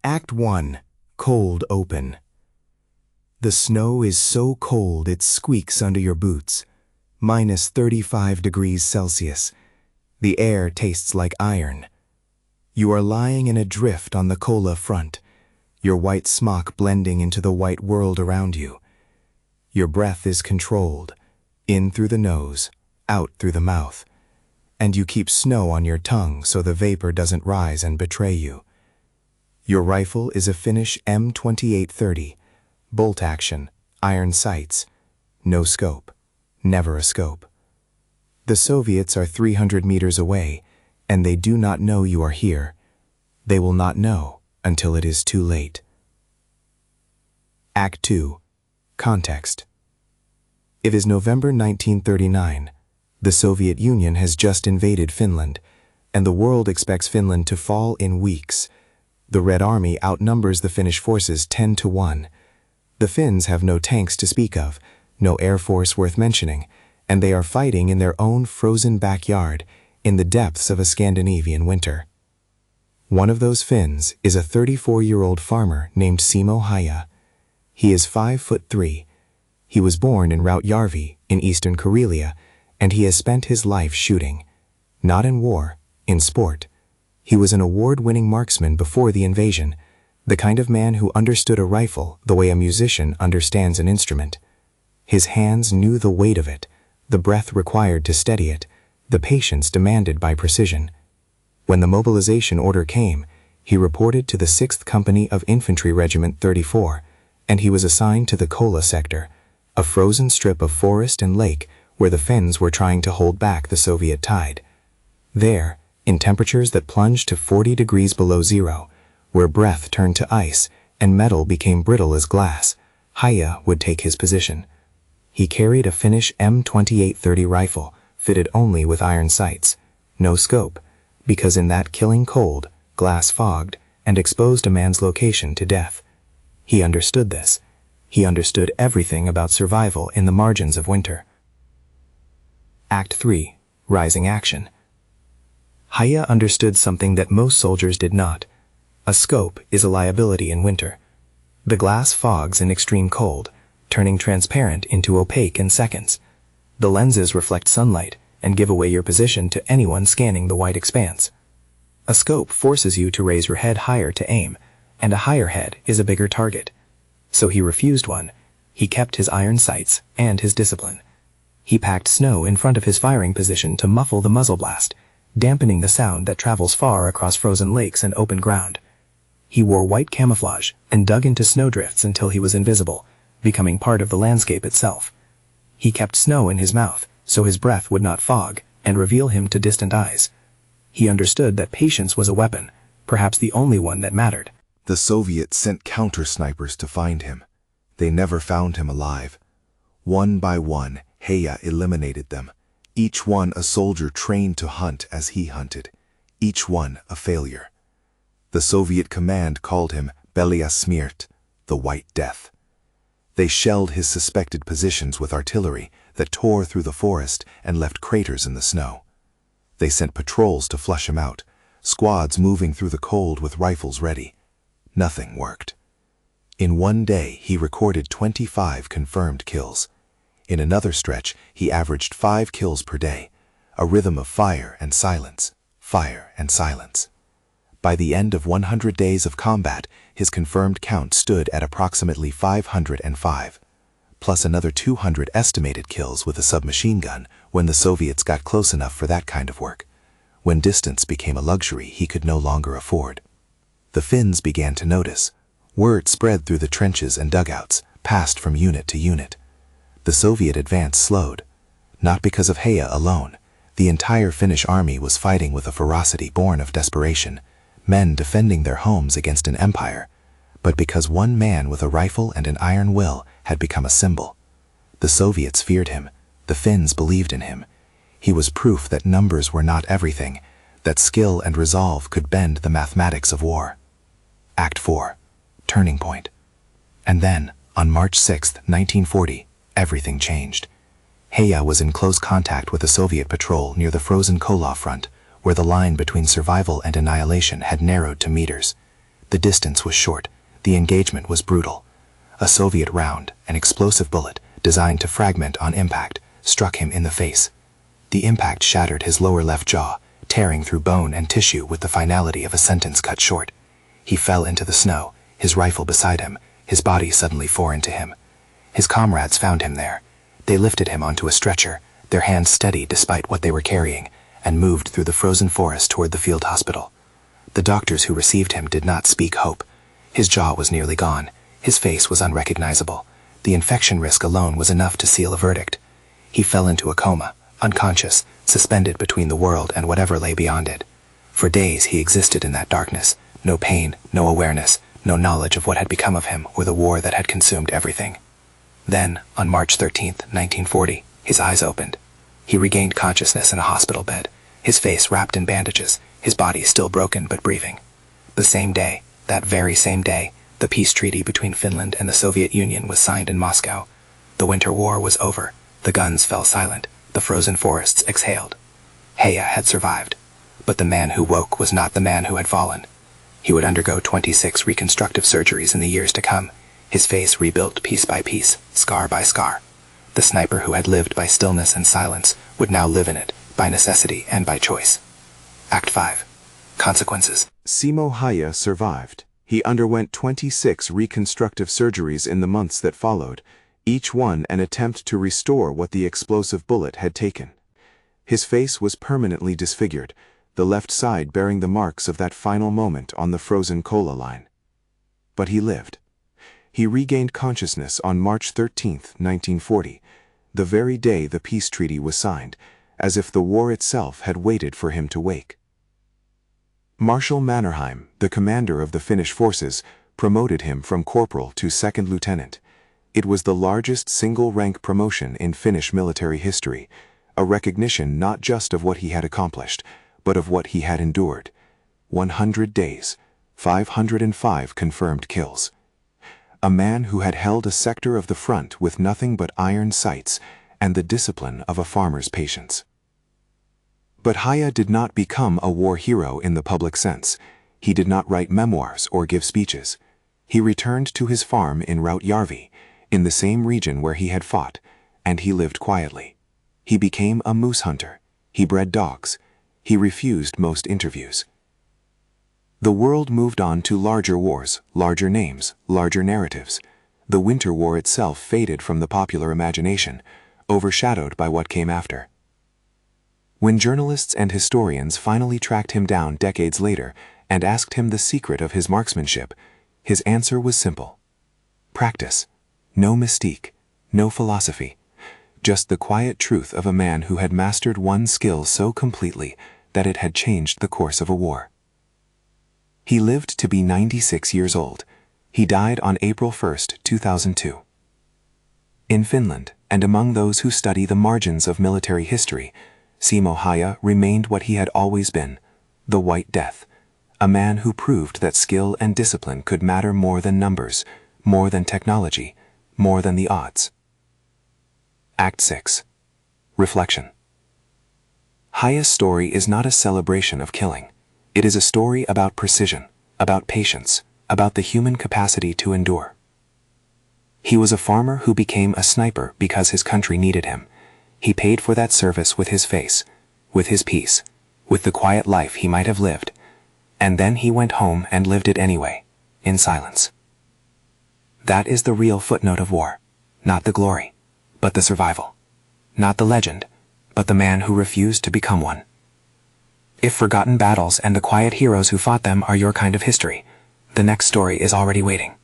Act 1. Cold Open. The snow is so cold it squeaks under your boots. Minus 35 degrees Celsius. The air tastes like iron. You are lying in a drift on the Kola front, your white smock blending into the white world around you. Your breath is controlled, in through the nose, out through the mouth, and you keep snow on your tongue so the vapor doesn't rise and betray you. Your rifle is a Finnish M2830, bolt action, iron sights, no scope, never a scope. The Soviets are 300 meters away, and they do not know you are here. They will not know until it is too late. Act 2. Context. It is November 1939. The Soviet Union has just invaded Finland, and the world expects Finland to fall in weeks. The Red Army outnumbers the Finnish forces 10-1. The Finns have no tanks to speak of, no air force worth mentioning, and they are fighting in their own frozen backyard in the depths of a Scandinavian winter. One of those Finns is a 34-year-old farmer named Simo Hayha. He is 5'3". He was born in Rautjärvi in eastern Karelia, and he has spent his life shooting. Not in war, in sport. He was an award-winning marksman before the invasion, the kind of man who understood a rifle the way a musician understands an instrument. His hands knew the weight of it, the breath required to steady it, the patience demanded by precision. When the mobilization order came, he reported to the 6th Company of Infantry Regiment 34, and he was assigned to the Kola sector, a frozen strip of forest and lake where the Finns were trying to hold back the Soviet tide. There, in temperatures that plunged to 40 degrees below zero, where breath turned to ice and metal became brittle as glass, Hayha would take his position. He carried a Finnish M2830 rifle, fitted only with iron sights, no scope, because in that killing cold, glass fogged, and exposed a man's location to death. He understood this. He understood everything about survival in the margins of winter. Act 3. Rising Action. Hayha understood something that most soldiers did not. A scope is a liability in winter. The glass fogs in extreme cold, turning transparent into opaque in seconds. The lenses reflect sunlight and give away your position to anyone scanning the white expanse. A scope forces you to raise your head higher to aim, and a higher head is a bigger target. So he refused one. He kept his iron sights and his discipline. He packed snow in front of his firing position to muffle the muzzle blast, dampening the sound that travels far across frozen lakes and open ground. He wore white camouflage and dug into snowdrifts until he was invisible, becoming part of the landscape itself. He kept snow in his mouth so his breath would not fog and reveal him to distant eyes. He understood that patience was a weapon, perhaps the only one that mattered. The Soviets sent counter-snipers to find him. They never found him alive. One by one, Hayha eliminated them. Each one a soldier trained to hunt as he hunted. Each one a failure. The Soviet command called him Belia Smirt, the White Death. They shelled his suspected positions with artillery that tore through the forest and left craters in the snow. They sent patrols to flush him out, squads moving through the cold with rifles ready. Nothing worked. In one day, he recorded 25 confirmed kills. In another stretch, he averaged 5 kills per day, a rhythm of fire and silence, fire and silence. By the end of 100 days of combat, his confirmed count stood at approximately 505, plus another 200 estimated kills with a submachine gun when the Soviets got close enough for that kind of work, when distance became a luxury he could no longer afford. The Finns began to notice. Word spread through the trenches and dugouts, passed from unit to unit. The Soviet advance slowed. Not because of Hayha alone. The entire Finnish army was fighting with a ferocity born of desperation, men defending their homes against an empire, but because one man with a rifle and an iron will had become a symbol. The Soviets feared him. The Finns believed in him. He was proof that numbers were not everything, that skill and resolve could bend the mathematics of war. Act 4. Turning point. And then, on March 6, 1940, everything changed. Hayha was in close contact with a Soviet patrol near the frozen Kola front, where the line between survival and annihilation had narrowed to meters. The distance was short. The engagement was brutal. A Soviet round, an explosive bullet, designed to fragment on impact, struck him in the face. The impact shattered his lower left jaw, tearing through bone and tissue with the finality of a sentence cut short. He fell into the snow, his rifle beside him, his body suddenly foreign to him. His comrades found him there. They lifted him onto a stretcher, their hands steady despite what they were carrying, and moved through the frozen forest toward the field hospital. The doctors who received him did not speak hope. His jaw was nearly gone. His face was unrecognizable. The infection risk alone was enough to seal a verdict. He fell into a coma, unconscious, suspended between the world and whatever lay beyond it. For days he existed in that darkness, no pain, no awareness, no knowledge of what had become of him or the war that had consumed everything. Then, on March 13th, 1940, his eyes opened. He regained consciousness in a hospital bed, his face wrapped in bandages, his body still broken but breathing. The same day, that very same day, the peace treaty between Finland and the Soviet Union was signed in Moscow. The winter war was over. The guns fell silent. The frozen forests exhaled. Hayha had survived. But the man who woke was not the man who had fallen. He would undergo 26 reconstructive surgeries in the years to come, his face rebuilt piece by piece, scar by scar. The sniper who had lived by stillness and silence would now live in it, by necessity and by choice. Act 5. Consequences. Simo Hayha survived. He underwent 26 reconstructive surgeries in the months that followed, each one an attempt to restore what the explosive bullet had taken. His face was permanently disfigured, the left side bearing the marks of that final moment on the frozen cola line. But he lived. He regained consciousness on March 13, 1940, the very day the peace treaty was signed, as if the war itself had waited for him to wake. Marshal Mannerheim, the commander of the Finnish forces, promoted him from corporal to second lieutenant. It was the largest single-rank promotion in Finnish military history, a recognition not just of what he had accomplished, but of what he had endured. 100 days, 505 confirmed kills. A man who had held a sector of the front with nothing but iron sights and the discipline of a farmer's patience. But Hayha did not become a war hero in the public sense. He did not write memoirs or give speeches. He returned to his farm in Rautjärvi, in the same region where he had fought, and he lived quietly. He became a moose hunter. He bred dogs. He refused most interviews. The world moved on to larger wars, larger names, larger narratives. The Winter War itself faded from the popular imagination, overshadowed by what came after. When journalists and historians finally tracked him down decades later and asked him the secret of his marksmanship, his answer was simple. Practice. No mystique, no philosophy. Just the quiet truth of a man who had mastered one skill so completely that it had changed the course of a war. He lived to be 96 years old. He died on April 1, 2002. In Finland, and among those who study the margins of military history, Simo Hayha remained what he had always been, the White Death, a man who proved that skill and discipline could matter more than numbers, more than technology, more than the odds. Act 6. Reflection. Hayha's story is not a celebration of killing. It is a story about precision, about patience, about the human capacity to endure. He was a farmer who became a sniper because his country needed him. He paid for that service with his face, with his peace, with the quiet life he might have lived, and then he went home and lived it anyway, in silence. That is the real footnote of war, not the glory, but the survival, not the legend, but the man who refused to become one. If forgotten battles and the quiet heroes who fought them are your kind of history, the next story is already waiting.